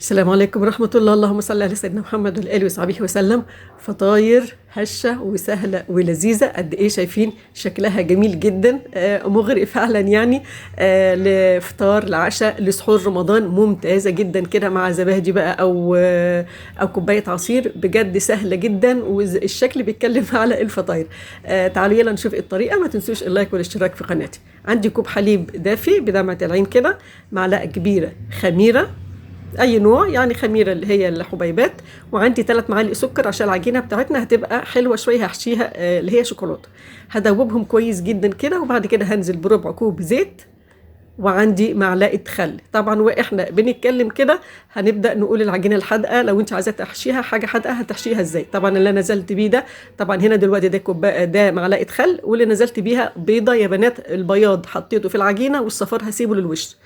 السلام عليكم ورحمة الله. اللهم صل على سيدنا محمد والآله وصحبه وسلم. فطاير هشة وسهلة ولذيذة قد ايه، شايفين شكلها جميل جدا، مغري فعلا يعني. لفطار لعشاء لسحور رمضان، ممتازة جدا كده مع زبادي بقى او كوباية عصير، بجد سهلة جدا والشكل بيتكلم على الفطاير. تعالوا يلا نشوف الطريقة. ما تنسوش اللايك والاشتراك في قناتي. عندي كوب حليب دافي بدمعة العين كده، معلقة كبيرة خميرة اي نوع، يعني خميره اللي هي الحبيبات، وعندي 3 معالق سكر عشان العجينه بتاعتنا هتبقى حلوه شويه. هحشيها اللي هي شوكولاته، هدوبهم كويس جدا كده، وبعد كده هنزل بربع كوب زيت، وعندي معلقه خل. طبعا واحنا بنتكلم كده هنبدا نقول العجينه الحادقه، لو انت عايزه تحشيها حاجه حادقه هتحشيها ازاي. طبعا اللي انا نزلت بيه ده، طبعا هنا دلوقتي ده كوبايه، ده معلقه خل، واللي نزلت بيها بيضه يا بنات. البياض حطيته في العجينه والصفار هسيبه للوش،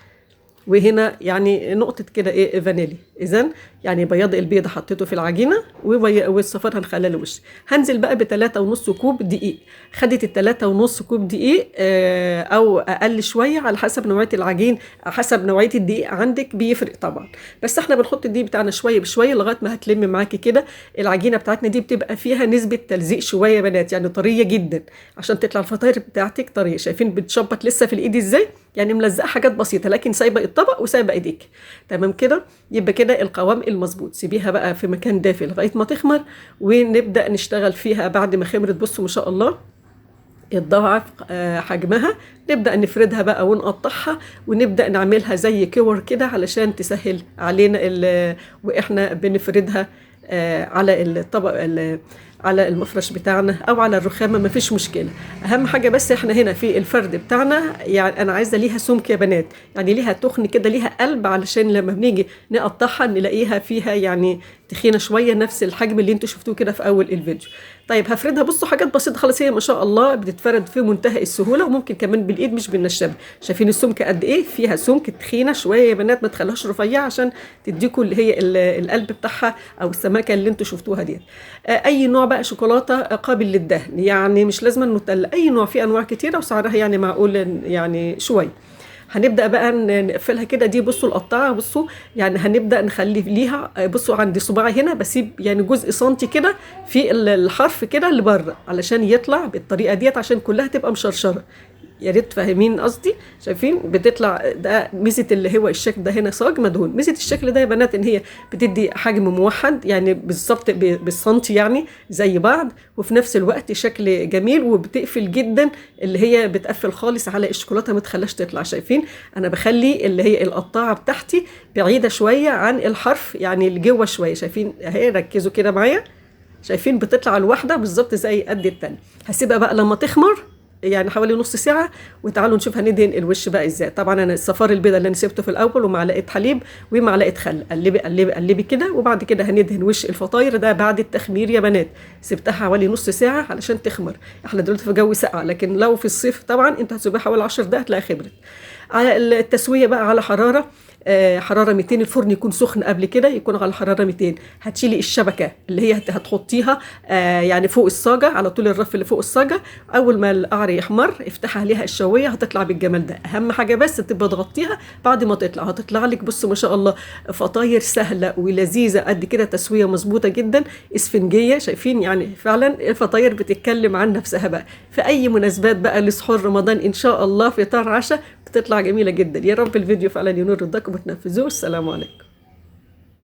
وهنا يعني نقطة كده ايه فانيلي. اذا يعني بياض البيضة حطيته في العجينة، والصفار هنخليه لوش. هنزل بقى ب3.5 كوب دقيق. خدت ال3.5 كوب دقيق او اقل شوية على حسب نوعية العجين، حسب نوعية الدقيق عندك بيفرق طبعا. بس احنا بنحط الدقيق بتاعنا شوية بشوية لغاية ما هتلم معاكي كده. العجينة بتاعتنا دي بتبقى فيها نسبة تلزيق شوية يا بنات، يعني طرية جدا عشان تطلع الفطاير بتاعتك طرية. شايفين بتشبط لسه في الايد ازاي، يعني ملزقه حاجات بسيطه لكن سايبه الطبق وسايبه ايديك. تمام كده، يبقى كده القوام المظبوط. سيبيها بقى في مكان دافي لغايه ما تخمر، ونبدا نشتغل فيها. بعد ما خمرت بصوا ما شاء الله اتضاعف حجمها، نبدا نفردها بقى ونقطعها، ونبدا نعملها زي كور كده علشان تسهل علينا واحنا بنفردها على الطبق، على المفرش بتاعنا او على الرخامه، مفيش مشكله. اهم حاجه بس احنا هنا في الفرد بتاعنا، يعني انا عايزه ليها سمك يا بنات، يعني ليها تخن كده، ليها قلب، علشان لما بنيجي نقطعها نلاقيها فيها يعني تخينه شويه، نفس الحجم اللي انتوا شفتوه كده في اول الفيديو. طيب هفردها، بصوا حاجات بسيطه خالص، هي ما شاء الله بتتفرد في منتهى السهوله، وممكن كمان بالايد مش بالنشابه. شايفين السمك قد ايه؟ فيها سمك تخينه شويه يا بنات، ما تخليهاش رفيعه عشان تديكوا اللي هي القلب بتاعها او السماكه اللي انتوا شفتوها دي. اي نوع بقى شوكولاته قابل للدهن، يعني مش لازم نوتيلا، اي نوع، في انواع كتيره وسعرها يعني معقول يعني شويه. هنبدا بقى نقفلها كده. دي بصوا القطاعه، بصوا يعني هنبدا نخلي ليها، بصوا عندي صباعي هنا بسيب يعني جزء سنتي كده في الحرف كده لبره علشان يطلع بالطريقه ديت، عشان كلها تبقى مشرشره. يا ريت فاهمين قصدي. شايفين بتطلع، ده ميزه اللي هو الشكل ده هنا صاج مدهون. ميزه الشكل ده يا بنات ان هي بتدي حجم موحد، يعني بالظبط بالسنتي يعني زي بعض، وفي نفس الوقت شكل جميل، وبتقفل جدا اللي هي بتقفل خالص على الشوكولاته ما تخليهاش تطلع. شايفين انا بخلي اللي هي القطاعه بتاعتي بعيده شويه عن الحرف، يعني لجوه شويه. شايفين اهي، ركزوا كده معايا. شايفين بتطلع الواحده بالظبط زي قد التانيه. هسيبها بقى لما تخمر يعني حوالي نص ساعة، وتعالوا نشوف هندهن الوش بقى ازاي. طبعا انا الصفار البيضة اللي انا سبته في الاول، ومعلقة حليب ومعلقة خل، قلبي قلبي قلبي كده، وبعد كده هندهن وش الفطاير ده بعد التخمير يا بنات. سبتها حوالي نص ساعة علشان تخمر. احنا دلوقتي في جو ساقع، لكن لو في الصيف طبعا انت هتسيبها حوالي 10 دقايق تلاقيها خمرت. على التسوية بقى على حرارة 200. الفرن يكون سخن قبل كده، يكون على حرارة 200. هتشيلي الشبكة اللي هي هتحطيها يعني فوق الصاجة، على طول الرف اللي فوق الصاجة. أول ما القعر يحمر افتحي عليها الشواية، هتطلع بالجمال ده. أهم حاجة بس تبقى تغطيها بعد ما تطلع، هتطلع لك بصوا ما شاء الله فطاير سهلة ولذيذة قد كده، تسوية مظبوطة جدا، اسفنجية. شايفين يعني فعلا الفطاير بتتكلم عن نفسها بقى في أي مناسبات بقى لسحور رمضان إن شاء الله، فطار عشاء، بتطلع جميلة جدا. يا رب الفيديو فعلا ينور رضاكم وتنفذوه. السلام عليكم.